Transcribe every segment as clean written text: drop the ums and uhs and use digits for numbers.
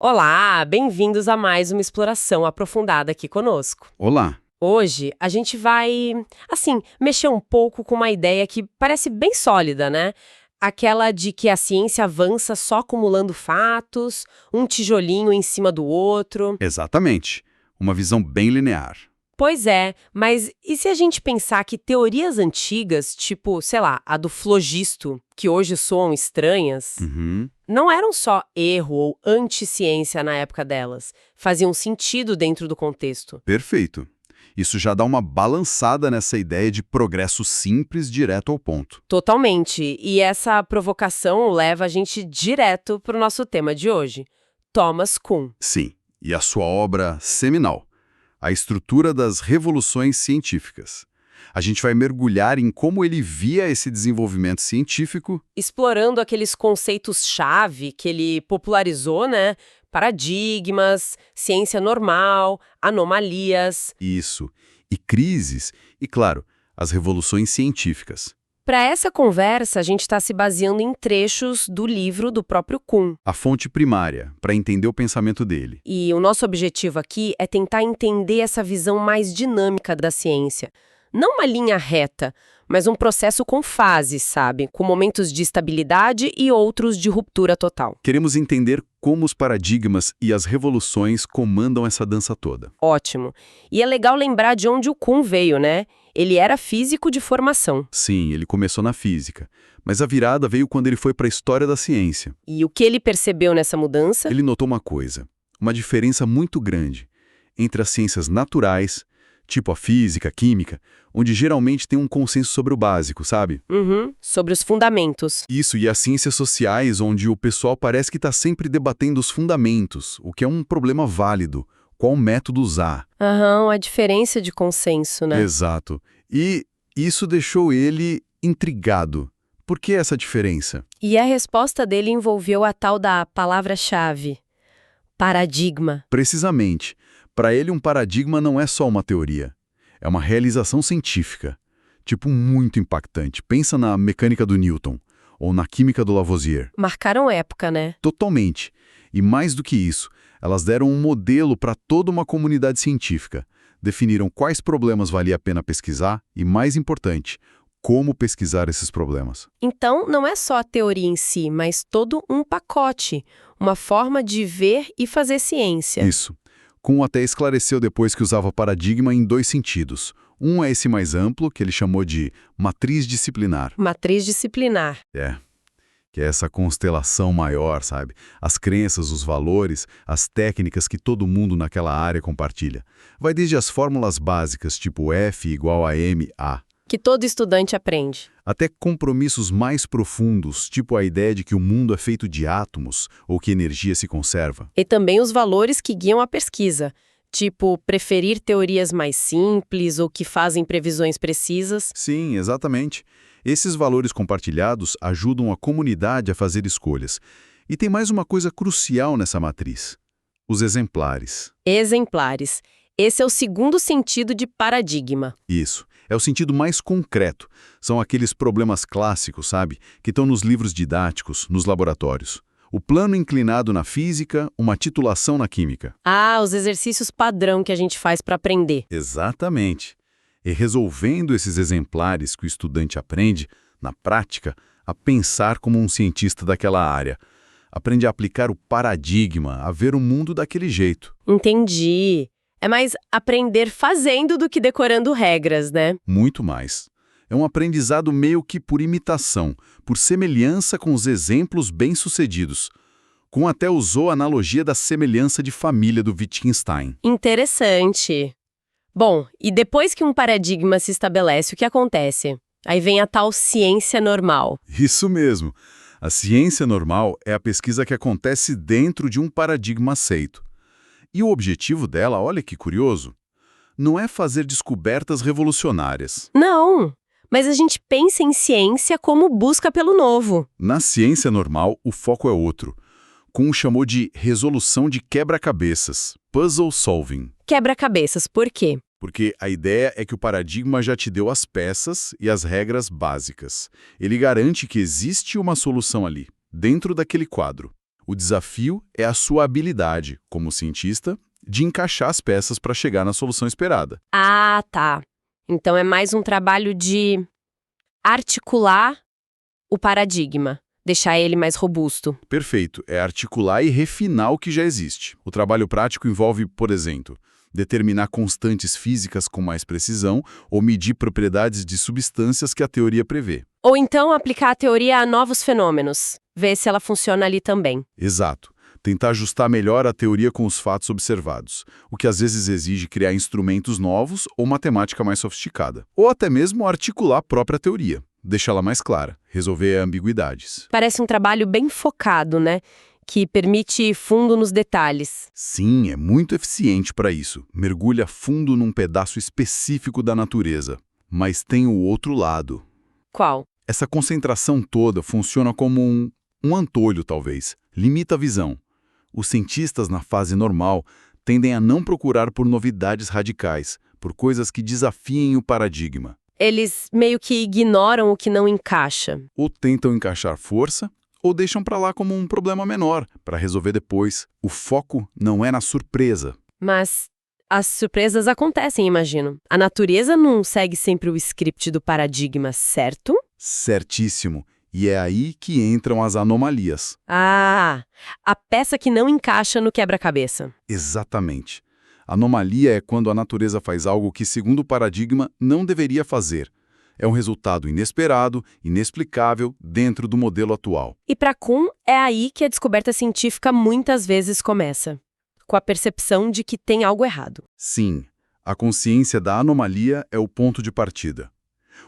Olá, bem-vindos a mais uma exploração aprofundada aqui conosco. Olá. Hoje a gente vai, mexer um pouco com uma ideia que parece bem sólida, né? Aquela de que a ciência avança só acumulando fatos, um tijolinho em cima do outro. Exatamente. Uma visão bem linear. Pois é, mas e se a gente pensar que teorias antigas, tipo, sei lá, a do flogisto, que hoje soam estranhas, Uhum. não eram só erro ou anti-ciência na época delas, faziam sentido dentro do contexto. Perfeito. Isso já dá uma balançada nessa ideia de progresso simples, direto ao ponto. Totalmente. E essa provocação leva a gente direto para o nosso tema de hoje. Thomas Kuhn. Sim. E a sua obra seminal, A Estrutura das Revoluções Científicas. A gente vai mergulhar em como ele via esse desenvolvimento científico. Explorando aqueles conceitos-chave que ele popularizou, né? Paradigmas, ciência normal, anomalias. Isso. E crises. E, claro, as revoluções científicas. Para essa conversa, a gente está se baseando em trechos do livro do próprio Kuhn. A fonte primária, para entender o pensamento dele. E o nosso objetivo aqui é tentar entender essa visão mais dinâmica da ciência. Não uma linha reta, mas um processo com fases, sabe? Com momentos de estabilidade e outros de ruptura total. Queremos entender como os paradigmas e as revoluções comandam essa dança toda. Ótimo. E é legal lembrar de onde o Kuhn veio, né? Ele era físico de formação. Sim, ele começou na física, mas a virada veio quando ele foi para a história da ciência. E o que ele percebeu nessa mudança? Ele notou uma diferença muito grande entre as ciências naturais, tipo a física, a química, onde geralmente tem um consenso sobre o básico, sabe? Sobre os fundamentos. Isso, e as ciências sociais, onde o pessoal parece que está sempre debatendo os fundamentos, o que é um problema válido. Qual método usar? A diferença de consenso, né? Exato. E isso deixou ele intrigado. Por que essa diferença? E a resposta dele envolveu a tal da palavra-chave: paradigma. Precisamente. Para ele, um paradigma não é só uma teoria. É uma realização científica. Tipo, muito impactante. Pensa na mecânica do Newton ou na química do Lavoisier. Marcaram época, né? Totalmente. E mais do que isso, elas deram um modelo para toda uma comunidade científica. Definiram quais problemas valia a pena pesquisar e, mais importante, como pesquisar esses problemas. Então, não é só a teoria em si, mas todo um pacote, uma forma de ver e fazer ciência. Isso. Kuhn até esclareceu depois que usava paradigma em dois sentidos. Um é esse mais amplo, que ele chamou de matriz disciplinar. Matriz disciplinar. Que é essa constelação maior, sabe? As crenças, os valores, as técnicas que todo mundo naquela área compartilha. Vai desde as fórmulas básicas, tipo F igual a ma, Que todo estudante aprende. até compromissos mais profundos, tipo a ideia de que o mundo é feito de átomos ou que energia se conserva. E também os valores que guiam a pesquisa, tipo preferir teorias mais simples ou que fazem previsões precisas. Sim, exatamente. Esses valores compartilhados ajudam a comunidade a fazer escolhas. E tem mais uma coisa crucial nessa matriz: os exemplares. Exemplares. Esse é o segundo sentido de paradigma. Isso. É o sentido mais concreto. São aqueles problemas clássicos, sabe? Que estão nos livros didáticos, nos laboratórios. O plano inclinado na física, uma titulação na química. Os exercícios padrão que a gente faz para aprender. Exatamente. E resolvendo esses exemplares que o estudante aprende, na prática, a pensar como um cientista daquela área. Aprende a aplicar o paradigma, a ver o mundo daquele jeito. Entendi. É mais aprender fazendo do que decorando regras, né? Muito mais. É um aprendizado meio que por imitação, por semelhança com os exemplos bem-sucedidos. Kuhn até usou a analogia da semelhança de família do Wittgenstein. Interessante. Bom, e depois que um paradigma se estabelece, o que acontece? Aí vem a tal ciência normal. Isso mesmo. A ciência normal é a pesquisa que acontece dentro de um paradigma aceito. E o objetivo dela, olha que curioso, não é fazer descobertas revolucionárias. Não, mas a gente pensa em ciência como busca pelo novo. Na ciência normal, o foco é outro. Kuhn chamou de resolução de quebra-cabeças, puzzle solving. Quebra-cabeças, por quê? Porque a ideia é que o paradigma já te deu as peças e as regras básicas. Ele garante que existe uma solução ali, dentro daquele quadro. O desafio é a sua habilidade, como cientista, de encaixar as peças para chegar na solução esperada. Ah, tá. Então é mais um trabalho de articular o paradigma, deixar ele mais robusto. Perfeito, é articular e refinar o que já existe. O trabalho prático envolve, por exemplo, determinar constantes físicas com mais precisão ou medir propriedades de substâncias que a teoria prevê. Ou então aplicar a teoria a novos fenômenos, ver se ela funciona ali também. Exato. Tentar ajustar melhor a teoria com os fatos observados, o que às vezes exige criar instrumentos novos ou matemática mais sofisticada. Ou até mesmo articular a própria teoria, deixá-la mais clara, resolver ambiguidades. Parece um trabalho bem focado, né? Que permite ir fundo nos detalhes. Sim, é muito eficiente para isso. Mergulha fundo num pedaço específico da natureza. Mas tem o outro lado. Qual? Essa concentração toda funciona como um antolho, talvez. Limita a visão. Os cientistas, na fase normal, tendem a não procurar por novidades radicais, por coisas que desafiem o paradigma. Eles meio que ignoram o que não encaixa. Ou tentam encaixar força, ou deixam para lá como um problema menor, para resolver depois. O foco não é na surpresa. Mas as surpresas acontecem, imagino. A natureza não segue sempre o script do paradigma, certo? Certíssimo. E é aí que entram as anomalias. Ah, a peça que não encaixa no quebra-cabeça. Exatamente. Anomalia é quando a natureza faz algo que, segundo o paradigma, não deveria fazer. É um resultado inesperado, inexplicável, dentro do modelo atual. E para Kuhn, é aí que a descoberta científica muitas vezes começa, com a percepção de que tem algo errado. Sim, a consciência da anomalia é o ponto de partida.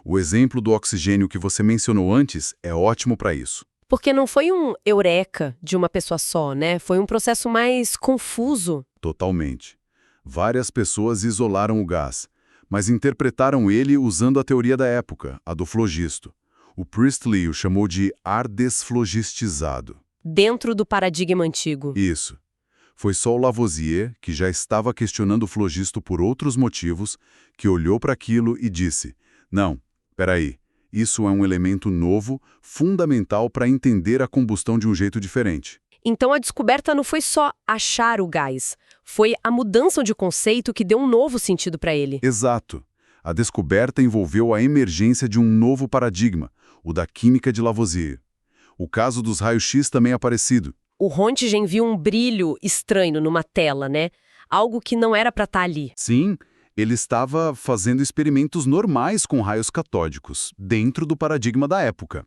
O exemplo do oxigênio que você mencionou antes é ótimo para isso. Porque não foi um eureka de uma pessoa só, né? Foi um processo mais confuso. Totalmente. Várias pessoas isolaram o gás, mas interpretaram ele usando a teoria da época, a do flogisto. O Priestley o chamou de ar desflogistizado. Dentro do paradigma antigo. Isso. Foi só o Lavoisier, que já estava questionando o flogisto por outros motivos, que olhou para aquilo e disse: não, peraí, isso é um elemento novo, fundamental para entender a combustão de um jeito diferente. Então a descoberta não foi só achar o gás, foi a mudança de conceito que deu um novo sentido para ele. Exato. A descoberta envolveu a emergência de um novo paradigma, o da química de Lavoisier. O caso dos raios-X também é parecido. O Röntgen viu um brilho estranho numa tela, né? Algo que não era para estar ali. Sim, ele estava fazendo experimentos normais com raios catódicos, dentro do paradigma da época.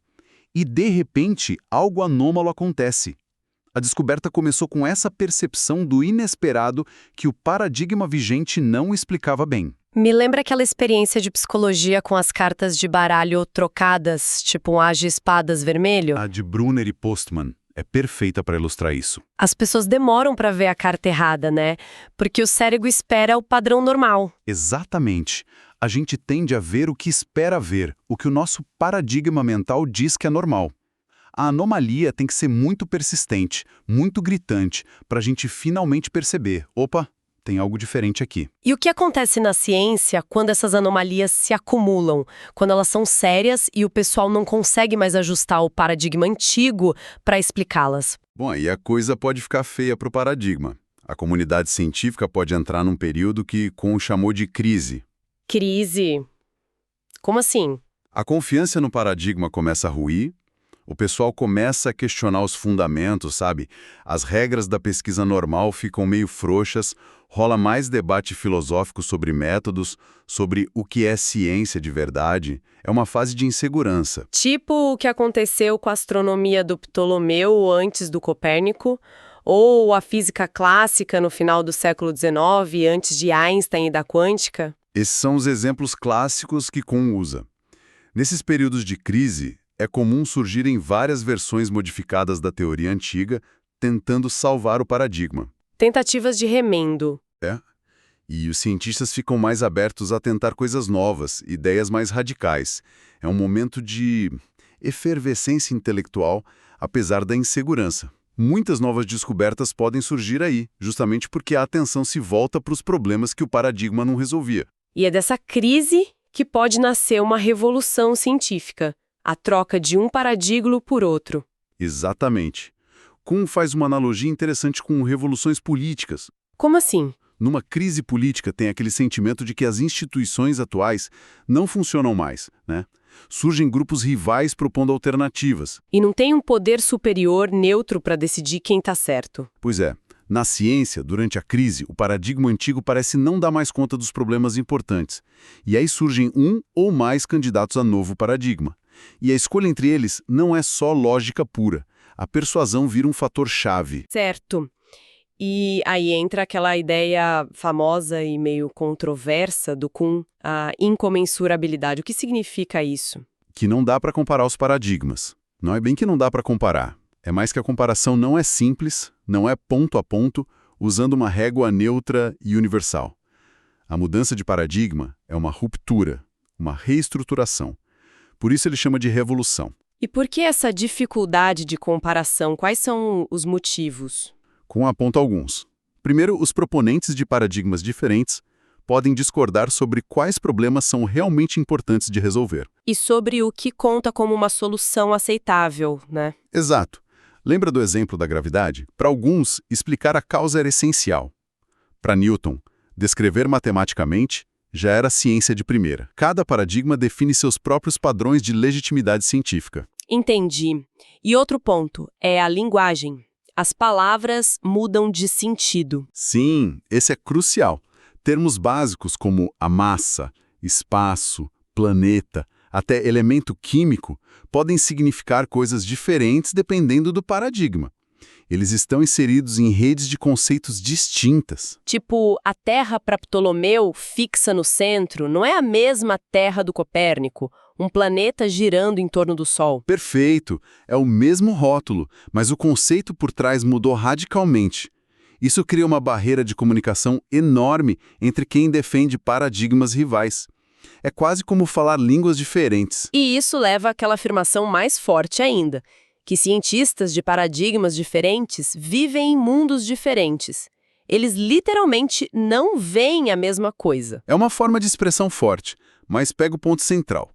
E, de repente, algo anômalo acontece. A descoberta começou com essa percepção do inesperado que o paradigma vigente não explicava bem. Me lembra aquela experiência de psicologia com as cartas de baralho trocadas, tipo um as de espadas vermelho? A de Brunner e Postman é perfeita para ilustrar isso. As pessoas demoram para ver a carta errada, né? Porque o cérebro espera o padrão normal. Exatamente. A gente tende a ver o que espera ver, o que o nosso paradigma mental diz que é normal. A anomalia tem que ser muito persistente, muito gritante, para a gente finalmente perceber: opa, tem algo diferente aqui. E o que acontece na ciência quando essas anomalias se acumulam? Quando elas são sérias e o pessoal não consegue mais ajustar o paradigma antigo para explicá-las? Bom, aí a coisa pode ficar feia para o paradigma. A comunidade científica pode entrar num período que Kuhn chamou de crise. Crise? Como assim? A confiança no paradigma começa a ruir. O pessoal começa a questionar os fundamentos, sabe? As regras da pesquisa normal ficam meio frouxas, rola mais debate filosófico sobre métodos, sobre o que é ciência de verdade. É uma fase de insegurança. Tipo o que aconteceu com a astronomia do Ptolomeu antes do Copérnico, ou a física clássica no final do século XIX, antes de Einstein e da quântica? Esses são os exemplos clássicos que Kuhn usa. Nesses períodos de crise, é comum surgirem várias versões modificadas da teoria antiga, tentando salvar o paradigma. Tentativas de remendo. E os cientistas ficam mais abertos a tentar coisas novas, ideias mais radicais. É um momento de efervescência intelectual, apesar da insegurança. Muitas novas descobertas podem surgir aí, justamente porque a atenção se volta para os problemas que o paradigma não resolvia. E é dessa crise que pode nascer uma revolução científica. A troca de um paradigma por outro. Exatamente. Kuhn faz uma analogia interessante com revoluções políticas. Como assim? Numa crise política tem aquele sentimento de que as instituições atuais não funcionam mais, né? Surgem grupos rivais propondo alternativas. E não tem um poder superior neutro para decidir quem está certo. Pois é, na ciência, durante a crise, o paradigma antigo parece não dar mais conta dos problemas importantes. E aí surgem um ou mais candidatos a novo paradigma. E a escolha entre eles não é só lógica pura. A persuasão vira um fator-chave. Certo. E aí entra aquela ideia famosa e meio controversa do Kuhn, a incomensurabilidade. O que significa isso? Que não dá para comparar os paradigmas. Não é bem que não dá para comparar. É mais que a comparação não é simples, não é ponto a ponto, usando uma régua neutra e universal. A mudança de paradigma é uma ruptura, uma reestruturação. Por isso ele chama de revolução. E por que essa dificuldade de comparação? Quais são os motivos? Com aponta alguns. Primeiro, os proponentes de paradigmas diferentes podem discordar sobre quais problemas são realmente importantes de resolver. E sobre o que conta como uma solução aceitável, né? Exato. Lembra do exemplo da gravidade? Para alguns, explicar a causa era essencial. Para Newton, descrever matematicamente já era ciência de primeira. Cada paradigma define seus próprios padrões de legitimidade científica. Entendi. E outro ponto é a linguagem. As palavras mudam de sentido. Sim, esse é crucial. Termos básicos como a massa, espaço, planeta, até elemento químico, podem significar coisas diferentes dependendo do paradigma. Eles estão inseridos em redes de conceitos distintas. Tipo, a Terra para Ptolomeu, fixa no centro, não é a mesma Terra do Copérnico, um planeta girando em torno do Sol. Perfeito, é o mesmo rótulo, mas o conceito por trás mudou radicalmente. Isso cria uma barreira de comunicação enorme entre quem defende paradigmas rivais. É quase como falar línguas diferentes. E isso leva àquela afirmação mais forte ainda, que cientistas de paradigmas diferentes vivem em mundos diferentes. Eles literalmente não veem a mesma coisa. É uma forma de expressão forte, mas pega o ponto central.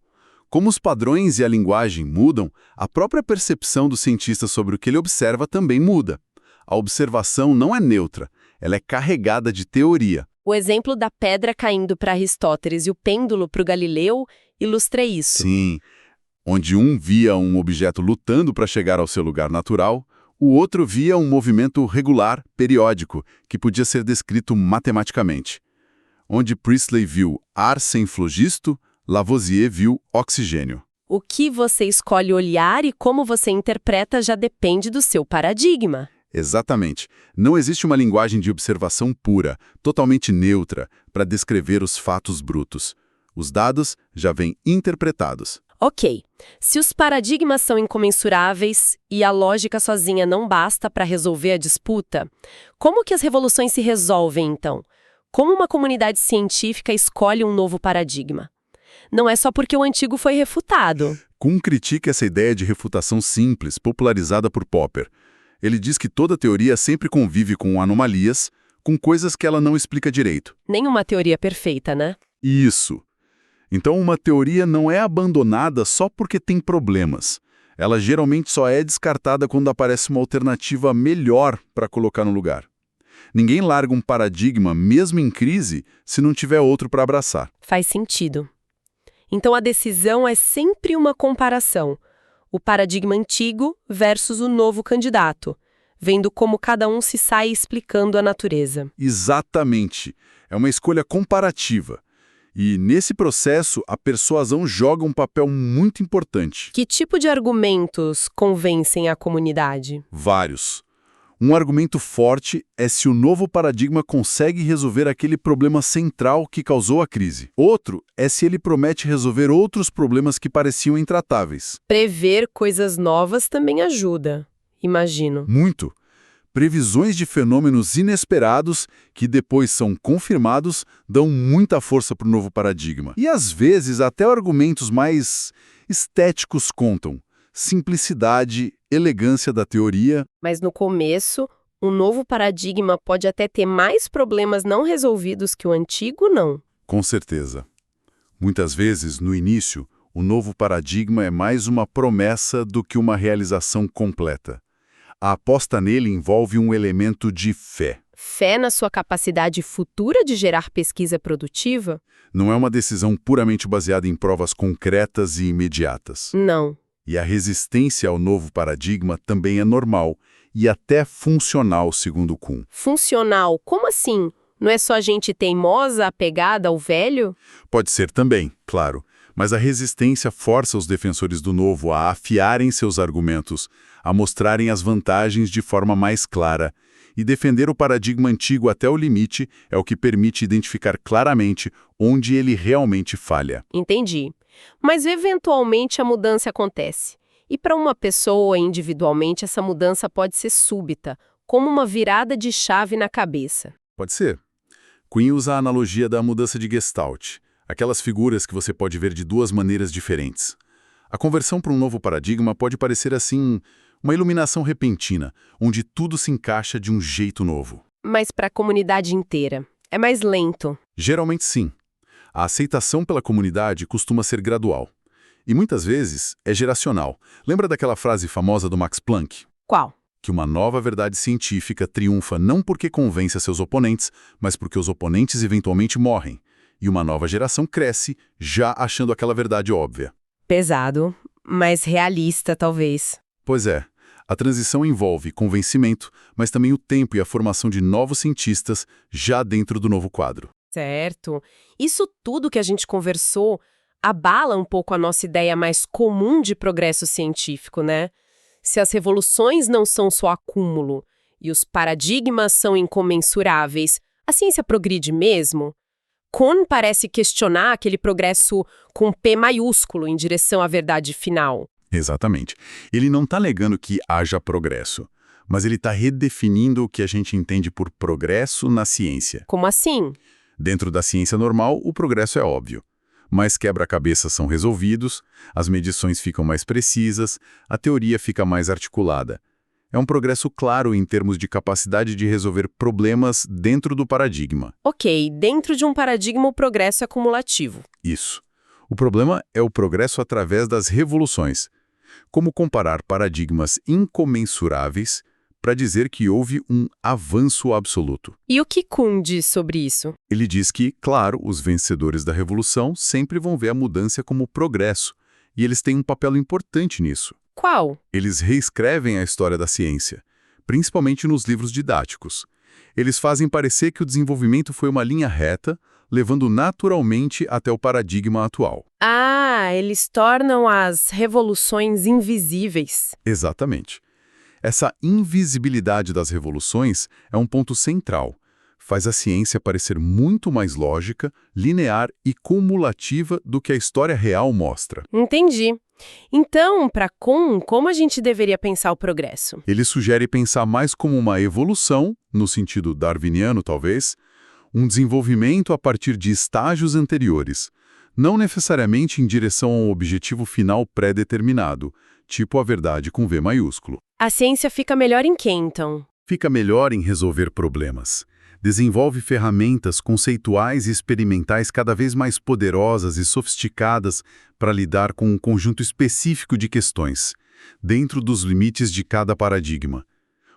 Como os padrões e a linguagem mudam, a própria percepção do cientista sobre o que ele observa também muda. A observação não é neutra, ela é carregada de teoria. O exemplo da pedra caindo para Aristóteles e o pêndulo para o Galileu ilustra isso. Sim, onde um via um objeto lutando para chegar ao seu lugar natural, o outro via um movimento regular, periódico, que podia ser descrito matematicamente. Onde Priestley viu ar sem flogisto, Lavoisier viu oxigênio. O que você escolhe olhar e como você interpreta já depende do seu paradigma. Exatamente. Não existe uma linguagem de observação pura, totalmente neutra, para descrever os fatos brutos. Os dados já vêm interpretados. Ok, se os paradigmas são incomensuráveis e a lógica sozinha não basta para resolver a disputa, como que as revoluções se resolvem, então? Como uma comunidade científica escolhe um novo paradigma? Não é só porque o antigo foi refutado. Kuhn critica essa ideia de refutação simples, popularizada por Popper. Ele diz que toda teoria sempre convive com anomalias, com coisas que ela não explica direito. Nenhuma teoria perfeita, né? Isso. Então, uma teoria não é abandonada só porque tem problemas. Ela geralmente só é descartada quando aparece uma alternativa melhor para colocar no lugar. Ninguém larga um paradigma, mesmo em crise, se não tiver outro para abraçar. Faz sentido. Então, a decisão é sempre uma comparação. O paradigma antigo versus o novo candidato, vendo como cada um se sai explicando a natureza. Exatamente. É uma escolha comparativa. E, nesse processo, a persuasão joga um papel muito importante. Que tipo de argumentos convencem a comunidade? Vários. Um argumento forte é se o novo paradigma consegue resolver aquele problema central que causou a crise. Outro é se ele promete resolver outros problemas que pareciam intratáveis. Prever coisas novas também ajuda, imagino. Muito. Previsões de fenômenos inesperados que depois são confirmados dão muita força para o novo paradigma. E às vezes até argumentos mais estéticos contam. Simplicidade, elegância da teoria. Mas no começo, um novo paradigma pode até ter mais problemas não resolvidos que o antigo, não? Com certeza. Muitas vezes, no início, o novo paradigma é mais uma promessa do que uma realização completa. A aposta nele envolve um elemento de fé. Fé na sua capacidade futura de gerar pesquisa produtiva? Não é uma decisão puramente baseada em provas concretas e imediatas. Não. E a resistência ao novo paradigma também é normal e até funcional, segundo Kuhn. Funcional? Como assim? Não é só gente teimosa apegada ao velho? Pode ser também, claro, mas a resistência força os defensores do novo a afiarem seus argumentos, a mostrarem as vantagens de forma mais clara. E defender o paradigma antigo até o limite é o que permite identificar claramente onde ele realmente falha. Entendi. Mas eventualmente a mudança acontece. E para uma pessoa individualmente, essa mudança pode ser súbita, como uma virada de chave na cabeça. Pode ser. Kuhn usa a analogia da mudança de Gestalt, aquelas figuras que você pode ver de duas maneiras diferentes. A conversão para um novo paradigma pode parecer assim uma iluminação repentina, onde tudo se encaixa de um jeito novo. Mas para a comunidade inteira, é mais lento. Geralmente sim. A aceitação pela comunidade costuma ser gradual. E muitas vezes é geracional. Lembra daquela frase famosa do Max Planck? Qual? Que uma nova verdade científica triunfa não porque convence a seus oponentes, mas porque os oponentes eventualmente morrem. E uma nova geração cresce, já achando aquela verdade óbvia. Pesado, mas realista, talvez. Pois é, a transição envolve convencimento, mas também o tempo e a formação de novos cientistas já dentro do novo quadro. Certo. Isso tudo que a gente conversou abala um pouco a nossa ideia mais comum de progresso científico, né? Se as revoluções não são só acúmulo e os paradigmas são incomensuráveis, a ciência progride mesmo? Kuhn parece questionar aquele progresso com P maiúsculo em direção à verdade final. Exatamente. Ele não está negando que haja progresso, mas ele está redefinindo o que a gente entende por progresso na ciência. Como assim? Dentro da ciência normal, o progresso é óbvio. Mais quebra-cabeças são resolvidos, as medições ficam mais precisas, a teoria fica mais articulada. É um progresso claro em termos de capacidade de resolver problemas dentro do paradigma. Ok, dentro de um paradigma o progresso é cumulativo. Isso. O problema é o progresso através das revoluções. Como comparar paradigmas incomensuráveis para dizer que houve um avanço absoluto? E o que Kuhn diz sobre isso? Ele diz que, claro, os vencedores da revolução sempre vão ver a mudança como progresso, e eles têm um papel importante nisso. Qual? Eles reescrevem a história da ciência, principalmente nos livros didáticos. Eles fazem parecer que o desenvolvimento foi uma linha reta, levando naturalmente até o paradigma atual. Ah, eles tornam as revoluções invisíveis. Exatamente. Essa invisibilidade das revoluções é um ponto central. Faz a ciência parecer muito mais lógica, linear e cumulativa do que a história real mostra. Entendi. Então, para Kuhn, como a gente deveria pensar o progresso? Ele sugere pensar mais como uma evolução, no sentido darwiniano talvez, um desenvolvimento a partir de estágios anteriores, não necessariamente em direção a um objetivo final pré-determinado, tipo a verdade com V maiúsculo. A ciência fica melhor em quê, então? Fica melhor em resolver problemas. Desenvolve ferramentas conceituais e experimentais cada vez mais poderosas e sofisticadas para lidar com um conjunto específico de questões, dentro dos limites de cada paradigma.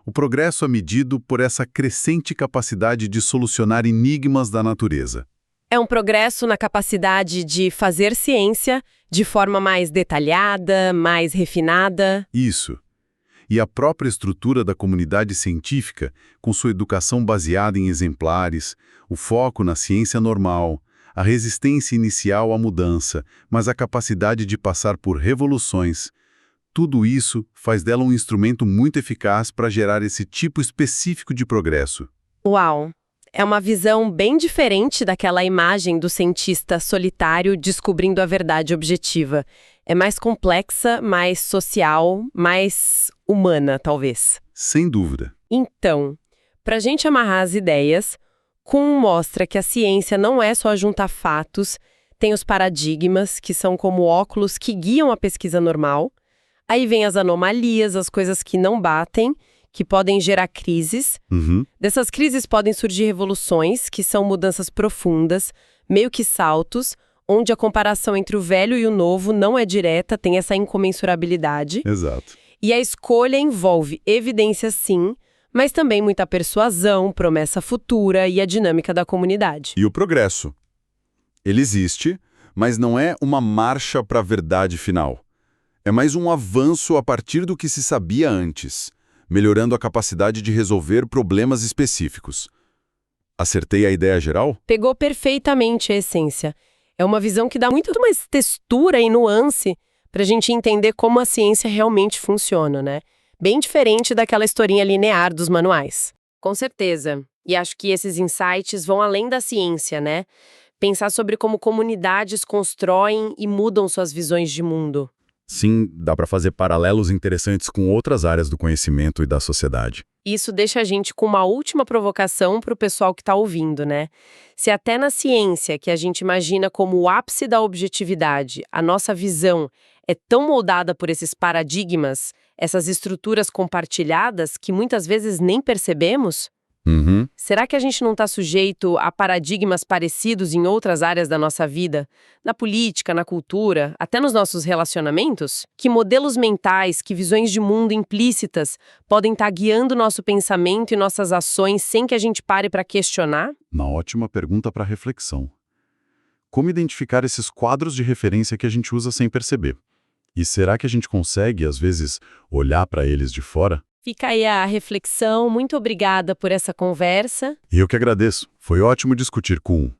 O progresso é medido por essa crescente capacidade de solucionar enigmas da natureza. É um progresso na capacidade de fazer ciência de forma mais detalhada, mais refinada. Isso. E a própria estrutura da comunidade científica, com sua educação baseada em exemplares, o foco na ciência normal, a resistência inicial à mudança, mas a capacidade de passar por revoluções, tudo isso faz dela um instrumento muito eficaz para gerar esse tipo específico de progresso. Uau! É uma visão bem diferente daquela imagem do cientista solitário descobrindo a verdade objetiva. É mais complexa, mais social, mais humana, talvez. Sem dúvida. Então, para a gente amarrar as ideias, Kuhn mostra que a ciência não é só juntar fatos, tem os paradigmas, que são como óculos que guiam a pesquisa normal, aí vem as anomalias, as coisas que não batem, que podem gerar crises. Dessas crises podem surgir revoluções, que são mudanças profundas, meio que saltos, onde a comparação entre o velho e o novo não é direta, tem essa incomensurabilidade. Exato. E a escolha envolve evidência, sim, mas também muita persuasão, promessa futura e a dinâmica da comunidade. E o progresso? Ele existe, mas não é uma marcha para a verdade final. É mais um avanço a partir do que se sabia antes, melhorando a capacidade de resolver problemas específicos. Acertei a ideia geral? Pegou perfeitamente a essência. É uma visão que dá muito mais textura e nuance para a gente entender como a ciência realmente funciona, né? Bem diferente daquela historinha linear dos manuais. Com certeza. E acho que esses insights vão além da ciência, né? Pensar sobre como comunidades constroem e mudam suas visões de mundo. Sim, dá para fazer paralelos interessantes com outras áreas do conhecimento e da sociedade. Isso deixa a gente com uma última provocação para o pessoal que está ouvindo, né? Se até na ciência, que a gente imagina como o ápice da objetividade, a nossa visão é tão moldada por esses paradigmas, essas estruturas compartilhadas que muitas vezes nem percebemos, Uhum. será que a gente não está sujeito a paradigmas parecidos em outras áreas da nossa vida? Na política, na cultura, até nos nossos relacionamentos? Que modelos mentais, que visões de mundo implícitas podem estar guiando nosso pensamento e nossas ações sem que a gente pare para questionar? Uma ótima pergunta para reflexão. Como identificar esses quadros de referência que a gente usa sem perceber? E será que a gente consegue, às vezes, olhar para eles de fora? Fica aí a reflexão. Muito obrigada por essa conversa. E eu que agradeço. Foi ótimo discutir com